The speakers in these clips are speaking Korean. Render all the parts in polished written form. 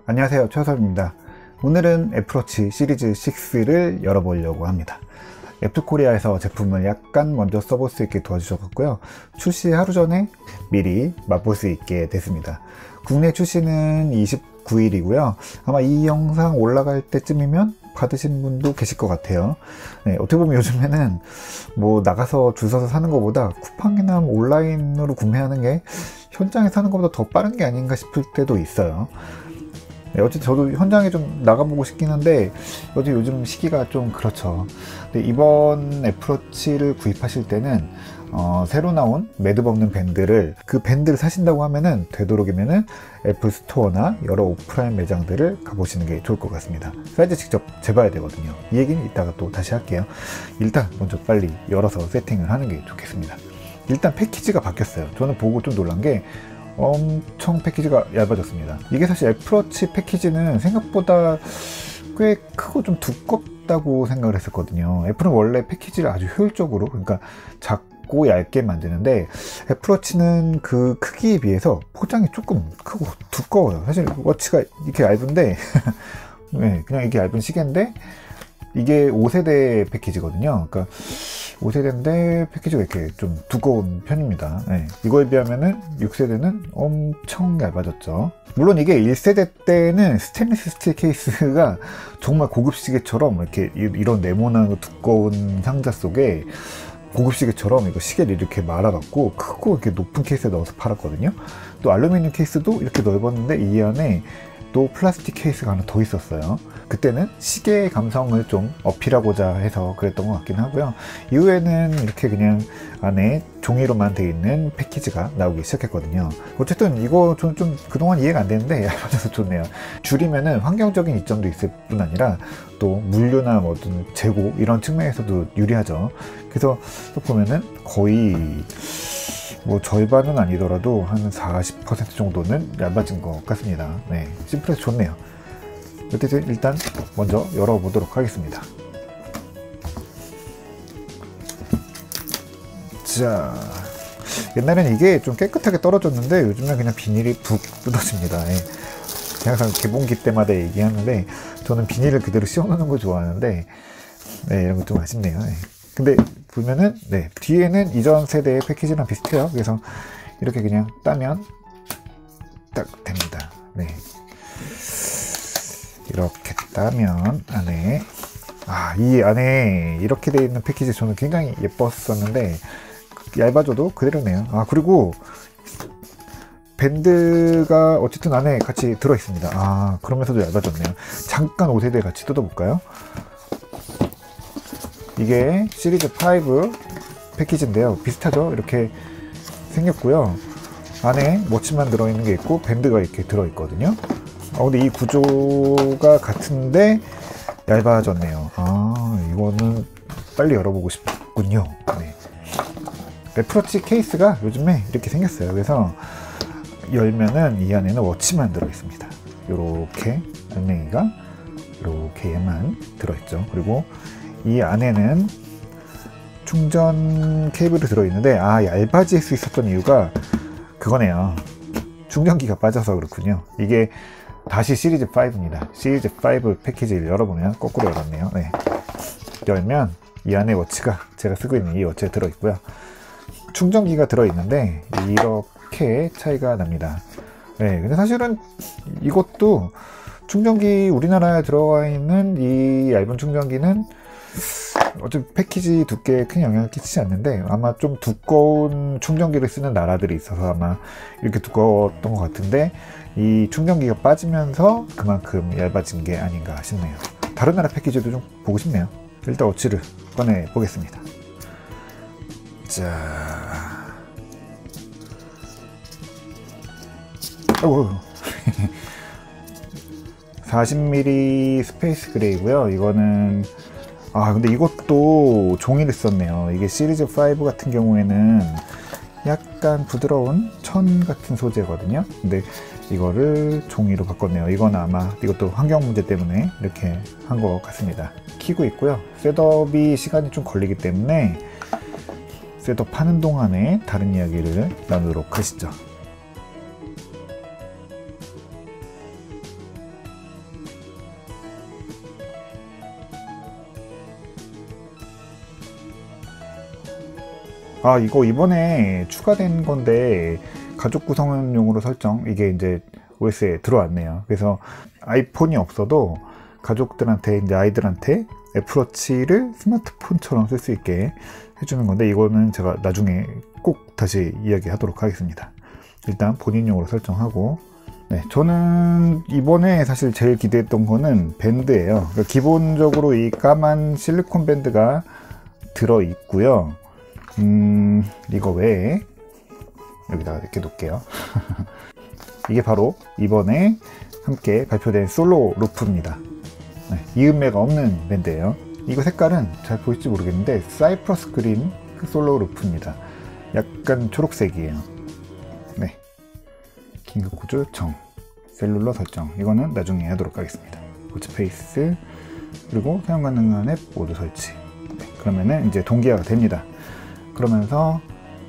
안녕하세요, 최섭입니다. 오늘은 애플워치 시리즈 6를 열어보려고 합니다. 애플코리아에서 제품을 약간 먼저 써볼 수 있게 도와주셨고요. 출시 하루 전에 미리 맛볼 수 있게 됐습니다. 국내 출시는 29일이고요. 아마 이 영상 올라갈 때쯤이면 받으신 분도 계실 것 같아요. 네, 어떻게 보면 요즘에는 뭐 나가서 줄 서서 사는 것보다 쿠팡이나 온라인으로 구매하는 게 현장에 사는 것보다 더 빠른 게 아닌가 싶을 때도 있어요. 네, 어쨌든 저도 현장에 좀 나가보고 싶긴 한데 어제 요즘 시기가 좀 그렇죠. 근데 이번 애플워치를 구입하실 때는 새로 나온 매듭 없는 밴드를 사신다고 하면은 되도록이면은 애플 스토어나 여러 오프라인 매장들을 가보시는 게 좋을 것 같습니다. 사이즈 직접 재봐야 되거든요. 이 얘기는 이따가 또 다시 할게요. 일단 먼저 빨리 열어서 세팅을 하는 게 좋겠습니다. 일단 패키지가 바뀌었어요. 저는 보고 좀 놀란 게 엄청 패키지가 얇아졌습니다. 이게 사실 애플워치 패키지는 생각보다 꽤 크고 좀 두껍다고 생각을 했었거든요. 애플은 원래 패키지를 아주 효율적으로, 그러니까 작고 얇게 만드는데 애플워치는 그 크기에 비해서 포장이 조금 크고 두꺼워요. 사실 워치가 이렇게 얇은데 네, 그냥 이게 얇은 시계인데 이게 5세대 패키지거든요. 그러니까 5세대인데 패키지가 이렇게 좀 두꺼운 편입니다. 네, 이거에 비하면은 6세대는 엄청 얇아졌죠. 물론 이게 1세대 때는 스테인리스 스틸 케이스가 정말 고급 시계처럼 이렇게 이런 네모난 두꺼운 상자 속에 고급 시계처럼 이거 시계를 이렇게 말아갖고 크고 이렇게 높은 케이스에 넣어서 팔았거든요. 또 알루미늄 케이스도 이렇게 넓었는데 이 안에 또 플라스틱 케이스가 하나 더 있었어요. 그때는 시계의 감성을 좀 어필하고자 해서 그랬던 것 같긴 하고요. 이후에는 이렇게 그냥 안에 종이로만 되어 있는 패키지가 나오기 시작했거든요. 어쨌든 이거 좀 그동안 이해가 안 되는데 얇아져서 좋네요. 줄이면은 환경적인 이점도 있을 뿐 아니라 또 물류나 뭐 어떤 재고 이런 측면에서도 유리하죠. 그래서 또 보면은 거의 뭐 절반은 아니더라도 한 40% 정도는 얇아진 것 같습니다. 네, 심플해서 좋네요. 어쨌든 일단 먼저 열어보도록 하겠습니다. 자, 옛날엔 이게 좀 깨끗하게 떨어졌는데 요즘은 그냥 비닐이 푹 뜯어집니다. 예. 항상 개봉기 때마다 얘기하는데 저는 비닐을 그대로 씌워놓는 거 좋아하는데 네, 이런 거 좀 아쉽네요. 예. 근데 보면은 네, 뒤에는 이전 세대의 패키지랑 비슷해요. 그래서 이렇게 그냥 따면 딱 됩니다. 네, 이렇게 따면 안에 이 안에 이렇게 되어 있는 패키지 저는 굉장히 예뻤었는데 얇아져도 그대로네요. 그리고 밴드가 어쨌든 안에 같이 들어 있습니다. 그러면서도 얇아졌네요. 잠깐 5세대 같이 뜯어볼까요? 이게 시리즈 5 패키지인데요. 비슷하죠? 이렇게 생겼고요. 안에 워치만 들어있는 게 있고 밴드가 이렇게 들어있거든요. 근데 이 구조가 같은데 얇아졌네요. 이거는 빨리 열어보고 싶군요. 네. 애플워치 케이스가 요즘에 이렇게 생겼어요. 그래서 열면은 이 안에는 워치만 들어있습니다. 요렇게 알맹이가 이렇게만 들어있죠. 그리고 이 안에는 충전 케이블이 들어있는데 얇아질 수 있었던 이유가 그거네요. 충전기가 빠져서 그렇군요. 이게 다시 시리즈 5입니다. 시리즈 5 패키지를 열어보면 거꾸로 열었네요. 네. 열면 이 안에 워치가 제가 쓰고 있는 이 워치에 들어있고요. 충전기가 들어있는데 이렇게 차이가 납니다. 네, 근데 사실은 이것도 충전기 우리나라에 들어가 있는 이 얇은 충전기는 어차피 패키지 두께에 큰 영향을 끼치지 않는데 아마 좀 두꺼운 충전기를 쓰는 나라들이 있어서 아마 이렇게 두꺼웠던 것 같은데 이 충전기가 빠지면서 그만큼 얇아진 게 아닌가 싶네요. 다른 나라 패키지도 좀 보고 싶네요. 일단 워치를 꺼내 보겠습니다. 자, 40mm 스페이스 그레이고요. 이거는 근데 이것도 종이를 썼네요. 이게 시리즈 5 같은 경우에는 약간 부드러운 천 같은 소재거든요. 근데 이거를 종이로 바꿨네요. 이건 아마 이것도 환경 문제 때문에 이렇게 한 것 같습니다. 키고 있고요. 셋업이 시간이 좀 걸리기 때문에 셋업 하는 동안에 다른 이야기를 나누도록 하시죠. 아, 이거 이번에 추가된 건데 가족 구성용으로 설정, 이게 이제 OS에 들어왔네요. 그래서 아이폰이 없어도 가족들한테, 이제 아이들한테 애플워치를 스마트폰처럼 쓸 수 있게 해주는 건데, 이거는 제가 나중에 꼭 다시 이야기하도록 하겠습니다. 일단 본인용으로 설정하고, 네, 저는 이번에 사실 제일 기대했던 거는 밴드예요. 그러니까 기본적으로 이 까만 실리콘 밴드가 들어 있고요. 이거 외에 여기다가 이렇게 놓을게요. 이게 바로 이번에 함께 발표된 솔로 루프입니다. 네, 이음매가 없는 밴드예요. 이거 색깔은 잘 보일지 모르겠는데 사이프러스 그린 솔로 루프입니다. 약간 초록색이에요. 네, 긴급 구조 정, 셀룰러 설정, 이거는 나중에 하도록 하겠습니다. 워치페이스, 그리고 사용 가능한 앱 모두 설치. 네, 그러면은 이제 동기화가 됩니다. 그러면서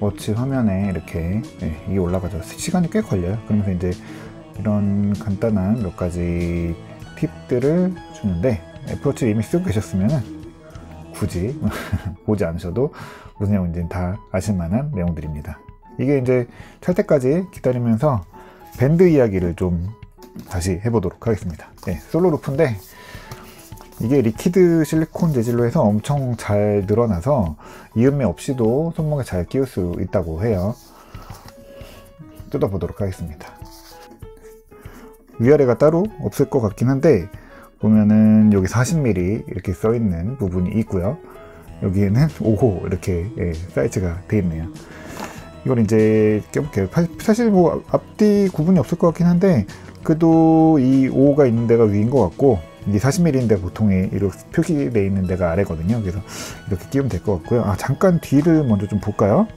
워치 화면에 이렇게, 네, 이게 올라가죠. 시간이 꽤 걸려요. 그러면서 이제 이런 간단한 몇 가지 팁들을 주는데, 애플워치 이미 쓰고 계셨으면 굳이 보지 않으셔도 무슨 내용인지는 다 아실 만한 내용들입니다. 이게 이제 찰 때까지 기다리면서 밴드 이야기를 좀 다시 해보도록 하겠습니다. 네, 솔로 루프인데 이게 리퀴드 실리콘 재질로 해서 엄청 잘 늘어나서 이음매 없이도 손목에 잘 끼울 수 있다고 해요. 뜯어보도록 하겠습니다. 위아래가 따로 없을 것 같긴 한데, 보면은 여기 40mm 이렇게 써있는 부분이 있고요. 여기에는 5호 이렇게, 예, 사이즈가 되어 있네요. 이걸 이제 껴볼게요. 사실 뭐 앞뒤 구분이 없을 것 같긴 한데, 그래도 이 5호가 있는 데가 위인 것 같고, 이 40mm인데 보통에 이렇게 표기되어 있는 데가 아래거든요. 그래서 이렇게 끼우면 될 것 같고요. 아, 잠깐 뒤를 먼저 좀 볼까요?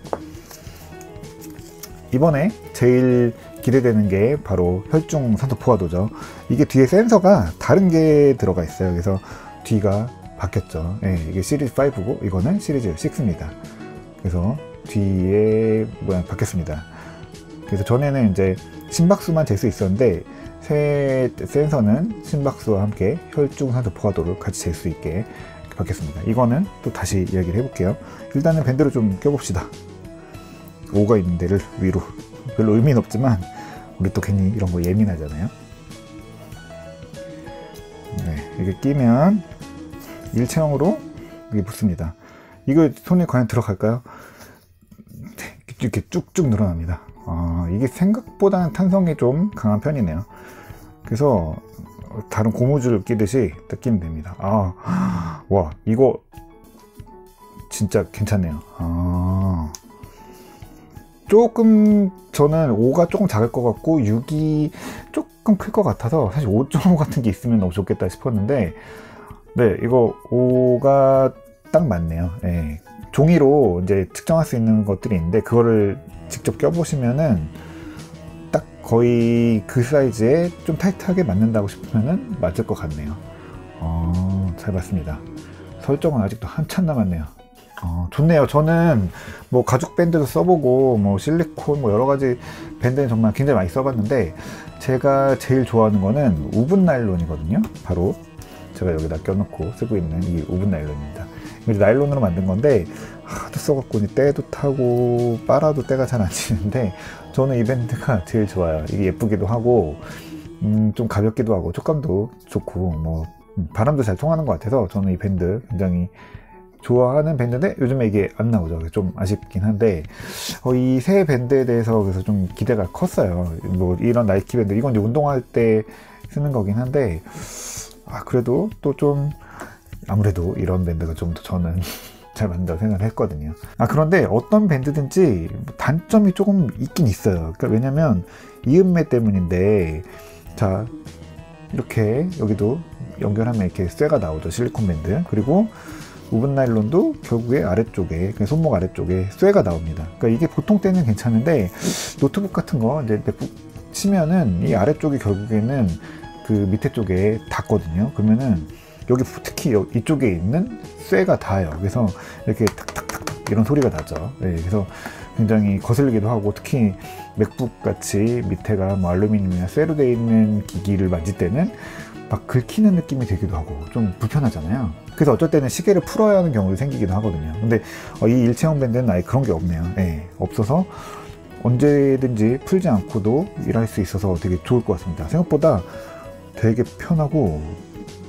이번에 제일 기대되는 게 바로 혈중 산소 포화도죠. 이게 뒤에 센서가 다른 게 들어가 있어요. 그래서 뒤가 바뀌었죠. 네, 이게 시리즈 5고 이거는 시리즈 6입니다. 그래서 뒤에 모양 바뀌었습니다. 그래서 전에는 이제 심박수만 잴 수 있었는데, 새 센서는 심박수와 함께 혈중 산소 포화도를 같이 잴 수 있게 바뀌었습니다. 이거는 또 다시 이야기를 해볼게요. 일단은 밴드를 좀 껴봅시다. 5가 있는 데를 위로. 별로 의미는 없지만 우리 또 괜히 이런 거 예민하잖아요. 네, 이게 끼면 일체형으로 이게 붙습니다. 이거 손에 과연 들어갈까요? 이렇게 쭉쭉 늘어납니다. 아, 이게 생각보다는 탄성이 좀 강한 편이네요. 그래서 다른 고무줄을 끼듯이 딱 끼면 됩니다. 아, 와, 이거 진짜 괜찮네요. 아, 조금 저는 5가 조금 작을 것 같고 6이 조금 클 것 같아서 사실 5.5 같은 게 있으면 너무 좋겠다 싶었는데, 네, 이거 5가 딱 맞네요. 네, 종이로 이제 측정할 수 있는 것들이 있는데 그거를 직접 껴보시면은 딱 거의 그 사이즈에 좀 타이트하게 맞는다고 싶으면은 맞을 것 같네요. 잘 맞습니다. 설정은 아직도 한참 남았네요. 좋네요. 저는 뭐 가죽 밴드도 써보고 뭐 실리콘 뭐 여러가지 밴드는 정말 굉장히 많이 써봤는데, 제가 제일 좋아하는 거는 우분 나일론이거든요. 바로 제가 여기다 껴놓고 쓰고 있는 이 우분 나일론입니다. 이제 나일론으로 만든 건데 하도 써갖고 때도 타고 빨아도 때가 잘 안 치는데, 저는 이 밴드가 제일 좋아요. 이게 예쁘기도 하고 좀 가볍기도 하고 촉감도 좋고 뭐 바람도 잘 통하는 것 같아서 저는 이 밴드 굉장히 좋아하는 밴드인데, 요즘에 이게 안 나오죠. 좀 아쉽긴 한데, 이 새 밴드에 대해서 그래서 좀 기대가 컸어요. 뭐 이런 나이키 밴드, 이건 이제 운동할 때 쓰는 거긴 한데, 아, 그래도 또 좀 아무래도 이런 밴드가 좀 더 저는 잘 맞는다고 생각을 했거든요. 아, 그런데 어떤 밴드든지 단점이 조금 있긴 있어요. 그러니까 왜냐면 이음매 때문인데, 자, 이렇게 여기도 연결하면 이렇게 쇠가 나오죠. 실리콘 밴드. 그리고 우분 나일론도 결국에 아래쪽에, 손목 아래쪽에 쇠가 나옵니다. 그러니까 이게 보통 때는 괜찮은데, 노트북 같은 거 이제 맥북 치면은 이 아래쪽이 결국에는 그 밑에 쪽에 닿거든요. 그러면은 여기 특히 이쪽에 있는 쇠가 닿아요. 그래서 이렇게 탁탁탁 이런 소리가 나죠. 네, 그래서 굉장히 거슬리기도 하고, 특히 맥북 같이 밑에가 뭐 알루미늄이나 쇠로 되어 있는 기기를 만질 때는 막 긁히는 느낌이 들기도 하고 좀 불편하잖아요. 그래서 어쩔 때는 시계를 풀어야 하는 경우도 생기기도 하거든요. 근데 이 일체형 밴드는 아예 그런 게 없네요. 네, 없어서 언제든지 풀지 않고도 일할 수 있어서 되게 좋을 것 같습니다. 생각보다 되게 편하고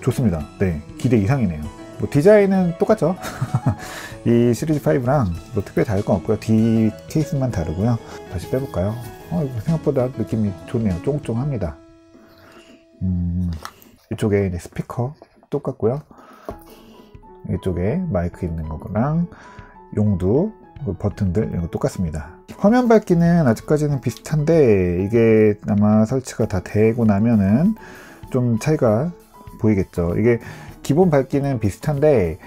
좋습니다. 네, 기대 이상이네요. 뭐 디자인은 똑같죠. 이 시리즈 5랑 뭐 특별히 다를 건 없고요. 뒤 케이스만 다르고요. 다시 빼볼까요? 이거 생각보다 느낌이 좋네요. 쫑쫑합니다. 이쪽에 이제 스피커 똑같고요. 이쪽에 마이크 있는 거랑 용두, 버튼들 이거 똑같습니다. 화면 밝기는 아직까지는 비슷한데 이게 아마 설치가 다 되고 나면은 좀 차이가 보이겠죠. 이게 기본 밝기는 비슷한데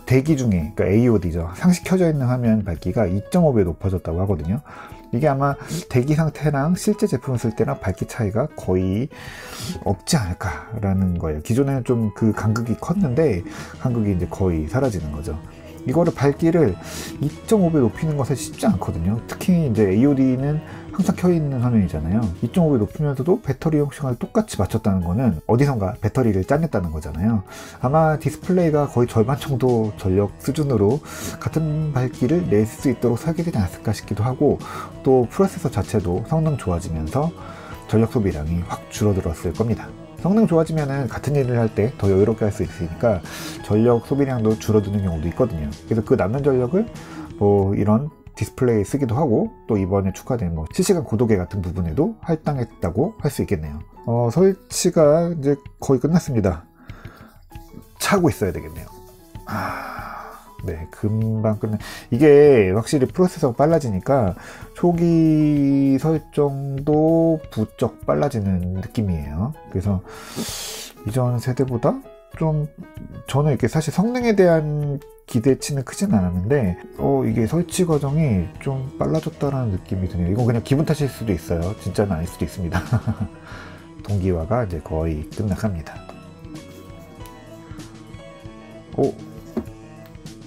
대기 중에, 그러니까 AOD죠. 상시 켜져 있는 화면 밝기가 2.5배 높아졌다고 하거든요. 이게 아마 대기 상태랑 실제 제품을 쓸 때랑 밝기 차이가 거의 없지 않을까라는 거예요. 기존에는 좀 그 간극이 컸는데 간극이 이제 거의 사라지는 거죠. 이거를 밝기를 2.5배 높이는 것은 쉽지 않거든요. 특히 이제 AOD는 항상 켜있는 화면이잖아요. 2.5배 높이면서도 배터리용 시간을 똑같이 맞췄다는 거는 어디선가 배터리를 짜냈다는 거잖아요. 아마 디스플레이가 거의 절반 정도 전력 수준으로 같은 밝기를 낼 수 있도록 설계되지 않았을까 싶기도 하고, 또 프로세서 자체도 성능 좋아지면서 전력 소비량이 확 줄어들었을 겁니다. 성능 좋아지면은 같은 일을 할 때 더 여유롭게 할 수 있으니까 전력 소비량도 줄어드는 경우도 있거든요. 그래서 그 남는 전력을 뭐 이런 디스플레이에 쓰기도 하고, 또 이번에 추가된 뭐 실시간 고도계 같은 부분에도 할당했다고 할 수 있겠네요. 설치가 이제 거의 끝났습니다. 차고 있어야 되겠네요. 네, 금방 끝내. 이게 확실히 프로세서가 빨라지니까 초기 설정도 부쩍 빨라지는 느낌이에요. 그래서 이전 세대보다 좀 저는 이렇게 사실 성능에 대한 기대치는 크진 않았는데 이게 설치 과정이 좀 빨라졌다라는 느낌이 드네요. 이건 그냥 기분 탓일 수도 있어요. 진짜는 아닐 수도 있습니다. 동기화가 이제 거의 끝나갑니다.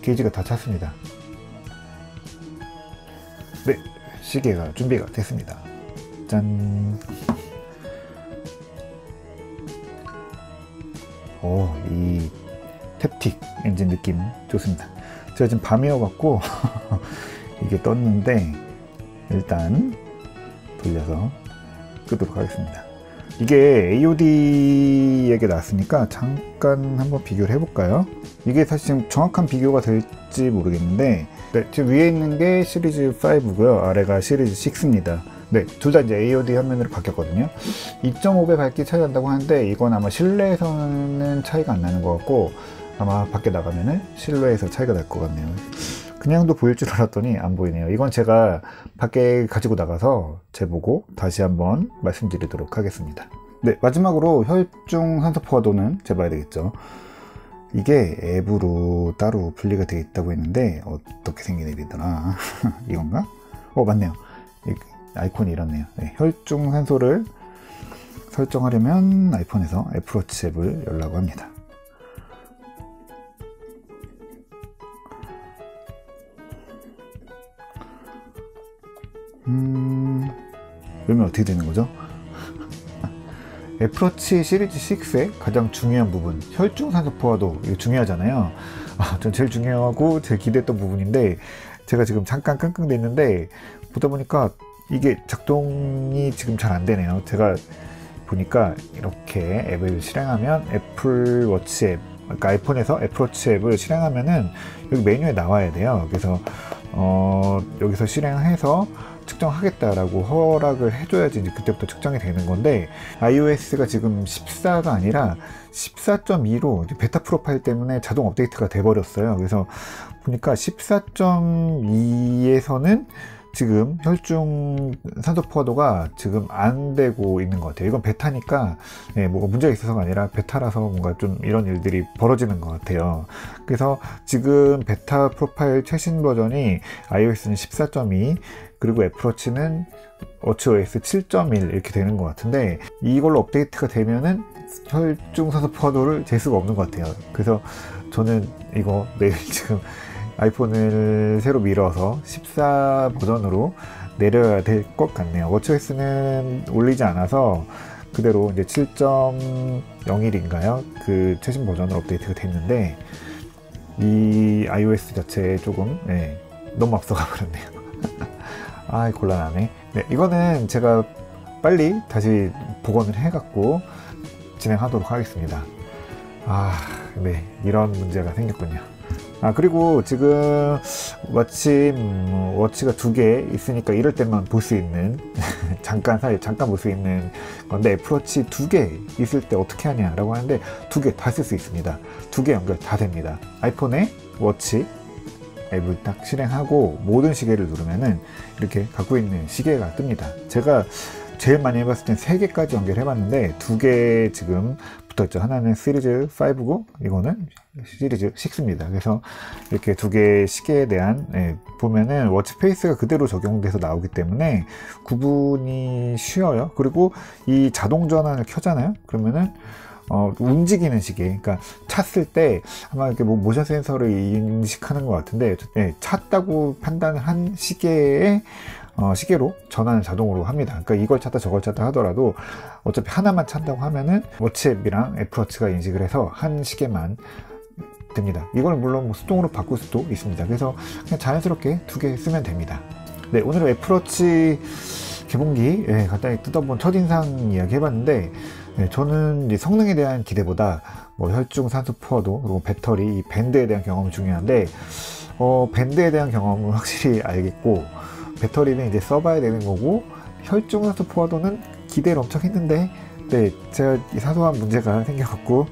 게이지가 다 찼습니다. 네, 시계가 준비가 됐습니다. 짠. 이 탭틱 엔진 느낌 좋습니다. 제가 지금 밤이어갖고 이게 떴는데 일단 돌려서 끄도록 하겠습니다. 이게 AOD에게 나왔으니까 잠깐 한번 비교를 해볼까요? 이게 사실 지금 정확한 비교가 될지 모르겠는데, 네, 지금 위에 있는 게 시리즈 5고요. 아래가 시리즈 6입니다. 네, 둘 다 이제 AOD 화면으로 바뀌었거든요. 2.5배 밝기 차이 난다고 하는데 이건 아마 실내에서는 차이가 안 나는 것 같고, 아마 밖에 나가면은 실내에서 차이가 날 것 같네요. 그냥도 보일 줄 알았더니 안 보이네요. 이건 제가 밖에 가지고 나가서 재보고 다시 한번 말씀드리도록 하겠습니다. 네, 마지막으로 혈중 산소 포화도는 재봐야 되겠죠. 이게 앱으로 따로 분리가 되어 있다고 했는데 어떻게 생긴 앱이더라. 이건가? 맞네요. 아이콘이 이렇네요. 네, 혈중 산소를 설정하려면 아이폰에서 애플워치 앱을 열라고 합니다. 그러면 어떻게 되는 거죠? 애플워치 시리즈 6의 가장 중요한 부분, 혈중 산소 포화도, 이거 중요하잖아요. 전 제일 중요하고 제일 기대했던 부분인데 제가 지금 잠깐 끙끙댔는데 보다 보니까 이게 작동이 지금 잘 안 되네요. 제가 보니까 이렇게 앱을 실행하면 애플워치 앱, 그러니까 아이폰에서 애플워치 앱을 실행하면은 여기 메뉴에 나와야 돼요. 그래서 여기서 실행해서 측정하겠다라고 허락을 해줘야지 이제 그때부터 측정이 되는 건데, iOS가 지금 14가 아니라 14.2로 베타 프로파일 때문에 자동 업데이트가 돼버렸어요. 그래서 보니까 14.2에서는 지금 혈중 산소 포화도가 지금 안 되고 있는 것 같아요. 이건 베타니까 뭐가 문제가 있어서가 아니라 베타라서 뭔가 좀 이런 일들이 벌어지는 것 같아요. 그래서 지금 베타 프로파일 최신 버전이 iOS는 14.2, 그리고 애플워치는 워치OS 7.1 이렇게 되는 것 같은데, 이걸로 업데이트가 되면은 혈중 산소 포화도를 잴 수가 없는 것 같아요. 그래서 저는 이거 내일 지금 아이폰을 새로 밀어서 14 버전으로 내려야 될 것 같네요. 워치OS는 올리지 않아서 그대로 이제 7.01인가요? 그 최신 버전으로 업데이트가 됐는데 이 iOS 자체에 조금 너무 앞서가 버렸네요. 아, 곤란하네. 네, 이거는 제가 빨리 다시 복원을 해갖고 진행하도록 하겠습니다. 네, 이런 문제가 생겼군요. 그리고 지금 마침 워치가 2개 있으니까 이럴 때만 볼 수 있는 잠깐 볼 수 있는 건데, 애플워치 2개 있을 때 어떻게 하냐 라고 하는데 2개 다 쓸 수 있습니다. 2개 연결 다 됩니다. 아이폰에 워치 앱을 딱 실행하고 모든 시계를 누르면은 이렇게 갖고 있는 시계가 뜹니다. 제가 제일 많이 해봤을 땐 3개까지 연결해봤는데 2개 지금 붙어있죠. 하나는 시리즈 5고 이거는 시리즈 6입니다. 그래서 이렇게 2개 시계에 대한 보면은 워치 페이스가 그대로 적용돼서 나오기 때문에 구분이 쉬워요. 그리고 이 자동 전환을 켜잖아요. 그러면은 움직이는 시계, 그러니까 찼을 때 아마 이렇게 뭐 모션 센서를 인식하는 것 같은데, 찼다고 판단을 한 시계에 시계로 전환을 자동으로 합니다. 그러니까 이걸 찾다 저걸 찾다 하더라도 어차피 하나만 찬다고 하면은 워치 앱이랑 애플워치가 인식을 해서 한 시계만 됩니다. 이걸 물론 뭐 수동으로 바꿀 수도 있습니다. 그래서 그냥 자연스럽게 2개 쓰면 됩니다. 네, 오늘은 애플워치 개봉기 간단히 뜯어본 첫인상 이야기 해봤는데, 저는 이제 성능에 대한 기대보다 뭐 혈중 산소 포화도 그리고 배터리, 이 밴드에 대한 경험이 중요한데, 밴드에 대한 경험을 확실히 알겠고, 배터리는 이제 써봐야 되는 거고, 혈중 산소 포화도는 기대를 엄청 했는데, 제가 이 사소한 문제가 생겨갖고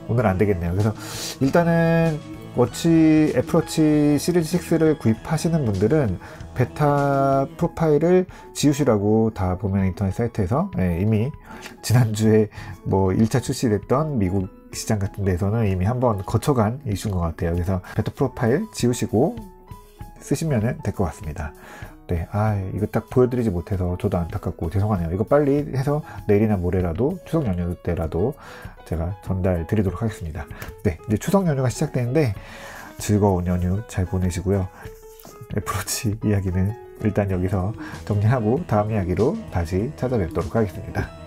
오늘 안 되겠네요. 그래서 일단은 애플워치 시리즈 6를 구입하시는 분들은 베타 프로파일을 지우시라고 다 보면 인터넷 사이트에서 이미 지난주에 뭐 1차 출시됐던 미국 시장 같은 데서는 이미 한번 거쳐간 이슈인 것 같아요. 그래서 베타 프로파일 지우시고 쓰시면 될 것 같습니다. 네, 이거 딱 보여드리지 못해서 저도 안타깝고 죄송하네요. 이거 빨리 해서 내일이나 모레라도 추석 연휴 때라도 제가 전달 드리도록 하겠습니다. 네, 이제 추석 연휴가 시작되는데 즐거운 연휴 잘 보내시고요. 애플워치 이야기는 일단 여기서 정리하고 다음 이야기로 다시 찾아뵙도록 하겠습니다.